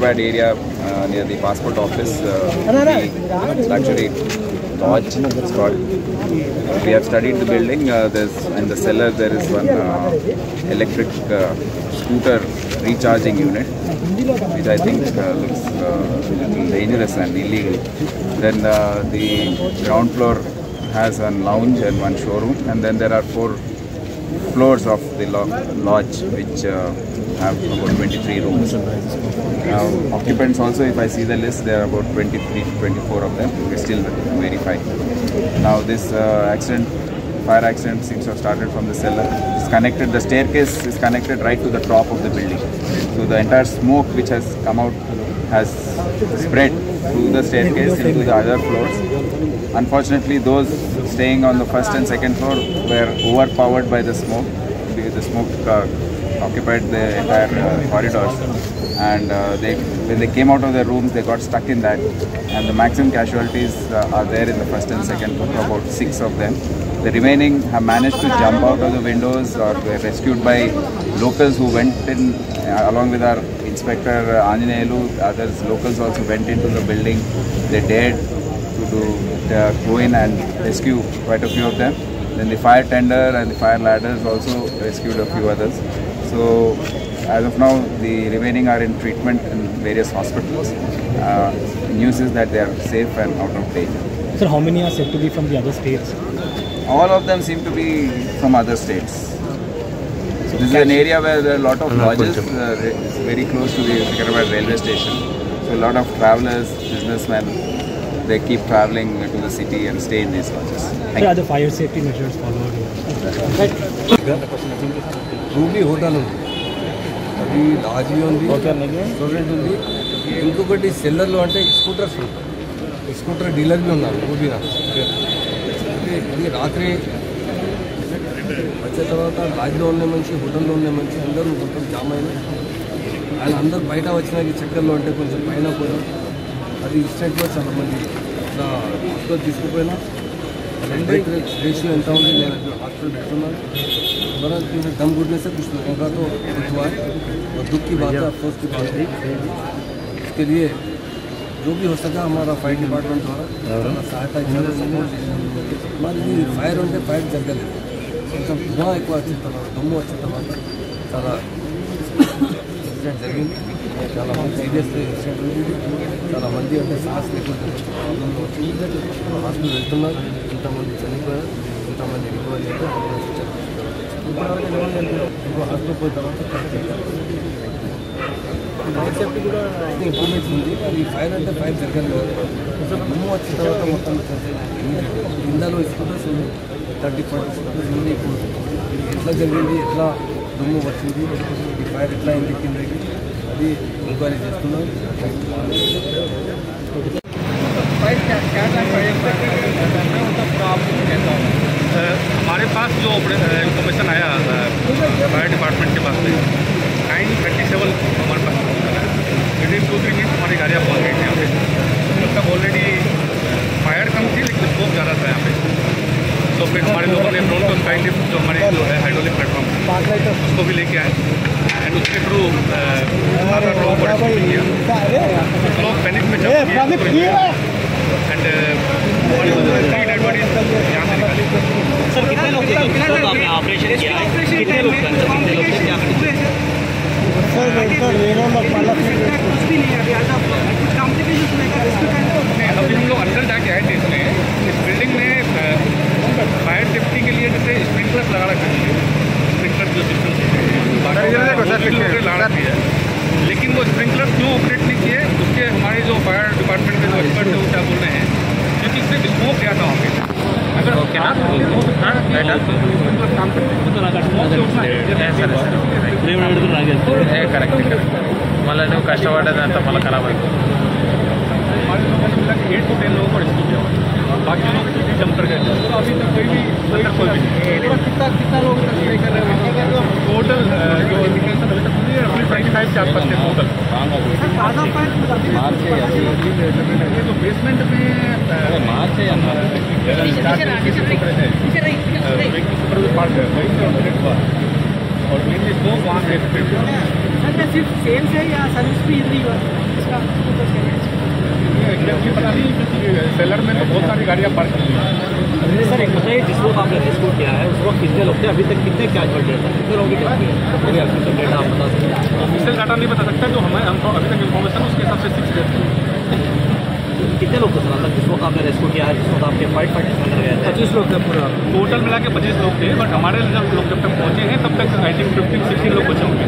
Secunderabad area near the passport office, the luxury lodge it's called. We have studied the building. There's in the cellar there is one electric scooter recharging unit, which I think looks a little dangerous and illegal. Then the ground floor has a lounge and one showroom, and then there are 4 floors of the lodge which have about 23 rooms. Occupants also, if I see the list, there are about 23 to 24 of them. We still verify. Now this fire accident seems to have started from the cellar. It's connected, the staircase is connected right to the top of the building. So the entire smoke which has come out has spread through the staircase into the other floors. Unfortunately, those staying on the first and second floor were overpowered by the smoke. The smoke occupied the entire corridors, and when they came out of their rooms, they got stuck in that. And the maximum casualties are there in the first and second floor, about 6 of them. The remaining have managed to jump out of the windows or were rescued by locals who went in along with our inspector Anjaneyulu. Others locals also went into the building. They dared to go in and rescue quite a few of them. Then the fire tender and the fire ladders also rescued a few others. So as of now, the remaining are in treatment in various hospitals. News is that they are safe and out of danger. Sir, how many are said to be from the other states? All of them seem to be from other states. So this is an area where there are a lot of lodges. It's very close to the Secunderabad railway station. So a lot of travelers, businessmen, they keep traveling to the city and stay in these lodges. Are the fire safety measures followed? Ruby Hotel అది LADS ఉంది, restaurant ఉంది. ఇంకొకటి సెల్లర్లో అంటే scooters ఉంటాయి. Scooter dealer भी ఉన్నారు రూబీనా. ఇది రాత్రి వచ్చే తర్వాత లాడ్జ్లో ఉన్న మనిషి, హోటల్లో ఉన్న మనిషి అందరూ మొత్తం జామ్ అయినాయి. ఆయన అందరూ బయట వచ్చిన చక్కర్లో అంటే కొంచెం పైన పోయినా అది ఇన్స్టెంట్లో చాలా మంది ఇట్లా హాస్పిటల్ తీసుకుపోయినా. రేషియో ఎంత ఉంది, నేను హాస్पिటల్ పెట్టున్నాను. बरस दम घुटने से कुछ लोगों का तो दुख हुआ है और दुख की बात है, अफसोस की बात है. इसके लिए जो भी हो सका हमारा फायर डिपार्टमेंट द्वारा सहायता हमारी फायर ఉంటే ఫైర్ జరగలేదు. కొంచెం ధుమా ఎక్కువ వచ్చిన తర్వాత, దమ్ము వచ్చిన తర్వాత చాలా ఇన్సిడెంట్ జరిగింది. చాలా మంది సీరియస్ ఇన్సిడెంట్ ఉంది. చాలా మంది అంటే శ్వాస లేకుండా ప్రాబ్లంలో వచ్చింది. హాస్పిటల్ వెళ్తున్నారు. ఇంతమంది చనిపోయారు, ఇంతమంది రికవరీ అయితే హాస్పిటల్ పోయిన తర్వాత ఫైర్ సేఫ్టీ కూడా ఇన్ఫర్మేషన్ ఉంది. అది ఫైర్ అంటే ఫైర్ జరగలేదు. దుమ్ము వచ్చిన తర్వాత మొత్తం ఇందాలో స్కూటర్స్ ఉంది, 30-40 స్కూటర్స్ ఉంది. ఇప్పుడు ఎట్లా జరిగింది, ఎట్లా దుమ్ము వచ్చింది, ఈ ఫైర్ ఎట్లా అయింది కిందకి, అది ఎంక్వైరీ చేస్తున్నాం. हमारे पास जो इंफॉर्मेशन आया फायर डिपार्टमेंट के पास से 9:37 हमारे पास विद इन 2-3 मिनट हमारी गाड़ियाँ पहुँच गई थी यहाँ पे. मतलब ऑलरेडी फायर कम थी लेकिन स्मोक ज़्यादा था यहाँ पे. तो फिर हमारे लोगों ने ड्रोन को स्काई लिफ्ट जो हमारे जो है हाइड्रोलिक प्लेटफॉर्म उसको भी लेके आए एंड उसके थ्रू सारा ड्रोन को रेस्क्यू किया. कुछ लोग पैनिक में जब एंड हमारी 3 डेड बॉडीज यहाँ से निकाली. सर कितने लोग आपने ऑपरेशन किया है? कितने लोग अभी हम लोग अंदर जाके आए थे. इसमें इस बिल्डिंग में फायर सेफ्टी के लिए जैसे स्प्रिंकलर लगा रखे हैं. स्प्रिंकलर जो सिस्टम लगा रखी है, लेकिन वो स्प्रिंकलर क्यों ऑपरेट नहीं किए उसके हमारे जो फायर डिपार्टमेंट के जो एक्सपर्ट है वो क्या बोल रहे हैं, क्योंकि इससे स्मोक गया था वहाँ पे. अगर करेक्ट मళ్ళీ నువ్వు కష్టపడ్డదంతా మళ్ళీ ఖరాబ్ అయిపోతుంది. 8 to 10 लोगों को रेस्क्यू किया, बाकी लोग जम कर गए. तो अभी तक कोई भी अंदर कोई भी कितना लोग कर रहे हैं टोटल जो इंडिकेशन अभी तक 25 के आसपास थे टोटल. ये जो बेसमेंट में और मेनली स्मोक वहाँ से सिर्फ सेल्स है या सर्विस भी इधर ही हुआ इसका पता नहीं, सेलर में तो बहुत सारी गाड़ियाँ पार्क की हैं। सर एक बताइए, जिस वक्त आपने रेस्क्यू किया है उस वक्त कितने लोग थे, अभी तक कितने कैजुअल डेट है, कितने लोगों की डेथ हुई है? डेटा आप बता सकते हैं? ऑफिशियल डाटा नहीं बता सकता, जो हमें हमको अभी तक इन्फॉर्मेशन उसके हिसाब से 6 डेज कितने लोग थे सर अंदर जिस वक्त आपने रेस्क्यू किया है, जिस वक्त आपके फाइट अंदर गए थे? 25 लोग थे पूरा, टोटल मिला के 25 लोग थे। बट हमारे जब लोग जब तक पहुँचे हैं तब तक आई थिंक 15-16 लोग बचे होंगे।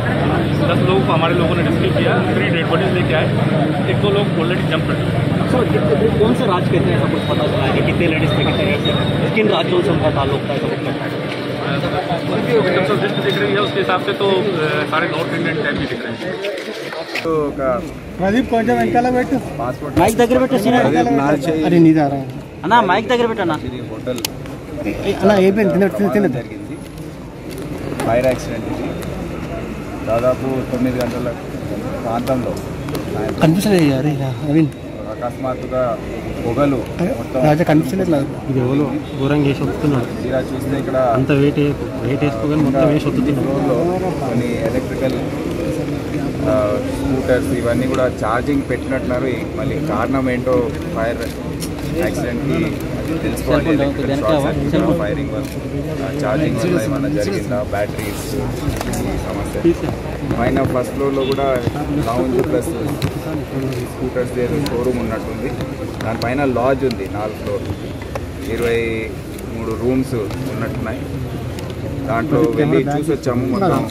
10 लोगों को हमारे लोगों ने रेस्क्यू किया, 3 डेड बॉडीज लेके आए, 1-2 लोग ऑलरेडी जंप कर चुके हैं। सर कौन से राज्य के थे, ऐसा कुछ पता चला है कि कितने लेडीज थे, कितने जेंट्स थे, किन राज्यों से उनका ताल्लुक था, ऐसा कुछ लगता है? लिस्ट दिख रही है उसके हिसाब से तो सारे नॉर्थ इंडियन टाइप भी दिख रहे हैं। तो का ప్రదీప్ కొంచెం వెనకాల పెట్టు పాస్పోర్ట్ మైక్ దగ్గర పెట్టేసి అరే నీదారా అన్నా మైక్ దగ్గర పెట్టన్నా. హోటల్ అలా అయిపోయింది తినదు జరిగింది. ఫైర్ యాక్సిడెంట్ ఇది దాదాపు 9 గంటల ప్రాంతంలో కనిపిస్తలేదు అరే అవిన్ అకస్మాత్తుగా పొగలు మొత్తం రాజా కనిపిస్తలేదు ఇది ఎవరు ఘోరంగా వేసి వస్తున్నాడు. ఇలా చూస్తే ఇక్కడ అంత వెయిట్ వేసుకోగానే మొత్తం వేసి వస్తున్నాడు. ఫ్లోర్లో కొన్ని ఎలక్ట్రికల్ స్కూటర్స్ ఇవన్నీ కూడా ఛార్జింగ్ పెట్టినట్టున్నారు. మళ్ళీ కారణం ఏంటో ఫైర్ యాక్సిడెంట్కి తెలుసుకోవాలి. ఫైరింగ్ వల్ల ఛార్జింగ్ వల్ల ఏమైనా జరిగిందా, బ్యాటరీస్ సమస్య. పైన ఫస్ట్ ఫ్లోర్లో కూడా లౌంజ్ ప్లస్ స్కూటర్స్ షోరూమ్ ఉన్నట్టుంది. దానిపైన లాడ్జ్ ఉంది, 4 ఫ్లోర్లు, 23 రూమ్స్ ఉన్నట్టున్నాయి. దాంట్లో వెళ్ళి చూసి వచ్చాము. మొత్తం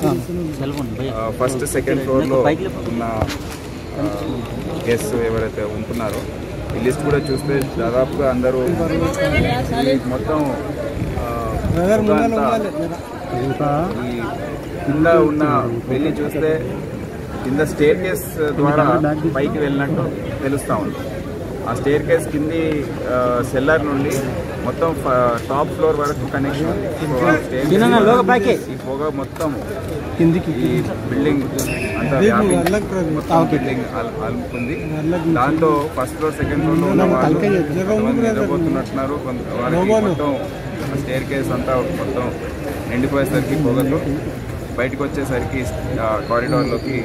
ఫస్ట్ సెకండ్ ఫ్లోర్లో ఉన్న గెస్ట్ ఎవరైతే ఉంటున్నారో ఈ లిస్ట్ కూడా చూస్తే దాదాపుగా అందరూ మొత్తం ఈ కింద ఉన్న వెళ్ళి చూస్తే కింద స్టేర్ కేస్ ద్వారా పైకి వెళ్ళినట్టు తెలుస్తూ ఉంది. ఆ స్టేర్ కేస్ కింది సెల్లర్ నుండి మొత్తం టాప్ ఫ్లోర్ వరకు కనెక్షన్ ఉంది. ఈ పొగ మొత్తం కిందికి ఈ బిల్డింగ్ అంతా మొత్తం బిల్డింగ్ అలుముకుంది. దాంతో ఫస్ట్ ఫ్లోర్ సెకండ్ ఫ్లోర్లో ఉన్న వాళ్ళు కొంతమంది నిద్రపోతున్నట్టున్నారు. వాళ్ళకి మొత్తం స్టేర్ కేస్ అంతా మొత్తం నిండిపోయేసరికి పొగతో బయటకు వచ్చేసరికి కారిడార్లోకి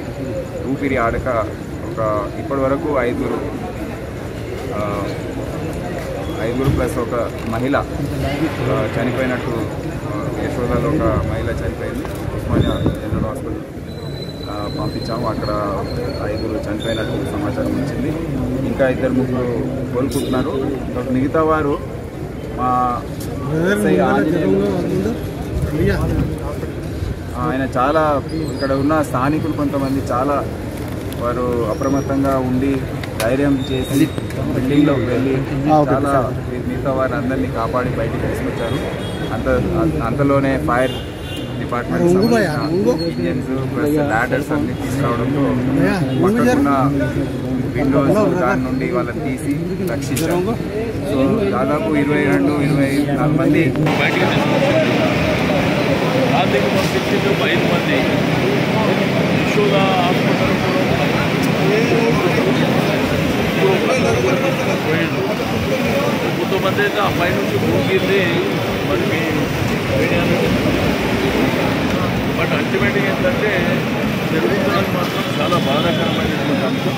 ఊపిరి ఆడక ఇప్పటి వరకు 5 ప్లస్ ఒక మహిళ చనిపోయినట్టు, యశోదాలో ఒక మహిళ చనిపోయింది. ఉస్మానియా జనరల్ హాస్పిటల్ పంపించాము. అక్కడ 5 చనిపోయినట్టు సమాచారం వచ్చింది. ఇంకా 2-3 కోలుకుంటున్నారు. మిగతా వారు మా ఆయన చాలా ఇక్కడ ఉన్న స్థానికులు కొంతమంది చాలా వారు అప్రమత్తంగా ఉండి ధైర్యం చేసి బిల్డింగ్లోకి వెళ్ళి చాలా మిగతా వారిని అందరినీ కాపాడి బయటికి తీసుకొచ్చారు. అంతలోనే fire department engines plus ladders అన్ని తీసుకురావడంతో పక్కకున్న విండోస్ దాని నుండి వాళ్ళని తీసి రక్షించారు. సో దాదాపు 22-24 మంది బయటికి తీసుకొచ్చారు. ఆర్థిక పంపించింది 5 మంది. యశోద హాస్పిటల్ పోయిండు. కొంతమంది అయితే ఆ పై నుంచి ఊగిల్లి మనకి బట్ అల్టిమేట్గా ఏంటంటే జరుగుతున్నది మాత్రం చాలా బాధాకరమైనటువంటి అంశం.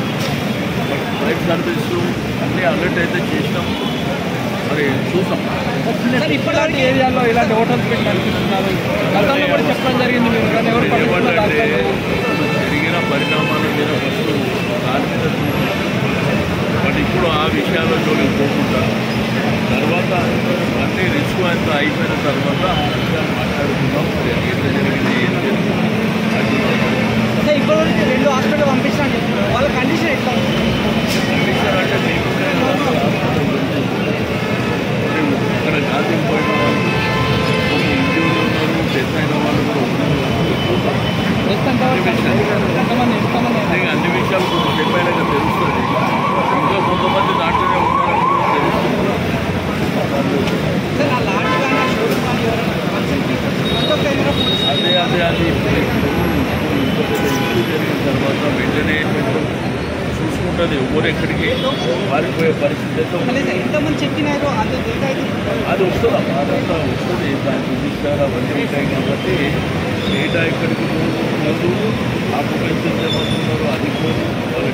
బట్ ఫైర్ సర్వీస్ అన్నీ అలర్ట్ అయితే చేసినాం. మరి చూసాం ఇప్పటిలాంటి ఏరియాలో ఇలాంటి హోటల్స్ పెట్టి నడిపిస్తున్నారు. గతంలో కూడా చెప్పడం జరిగింది మీరు, కానీ ఎవరు ఏమంటే జరిగిన పరిణామాల మీద ఫస్ట్ దాని మీద బట్ ఇప్పుడు ఆ విషయాల జోలికి పోకుండా తర్వాత అన్ని రిస్క్ అంతా అయిపోయిన తర్వాత విషయాలు మాట్లాడుకుందాం. జరిగింది ఏం జరిగింది ఇప్పుడు 2 హాస్పిటల్ పంపిస్తాను చెప్తున్నారు. వాళ్ళ కండిషన్ ఎట్లా కండిషన్ అంటే మీకు ఇక్కడ గాంధీ పోయిన వాళ్ళు ఇంజూరీ ఉన్నారు, డెత్ అయిన వాళ్ళు కూడా ఉన్నారు. అన్ని విషయాలు కొంచెం చెప్పాక తెలుస్తుంది. ఇంకా కొంతమంది దాంట్లోనే ఉన్నారని కూడా తెలుస్తుంది. అదే అది జరిగిన తర్వాత వెంటనే చూసుకుంటుంది. ఎవరు ఎక్కడికి మారిపోయే పరిస్థితి అయితే ఎంతమంది చెప్పినారు అది వస్తుంది. అదంతా వస్తుంది. దాని రిజిస్టర్ అవన్నీ ఉంటాయి కాబట్టి డేటా ఎక్కడికి పోదు. ఆ ఆపు పెన్షన్ చేయమంటున్నారు, అది వాళ్ళ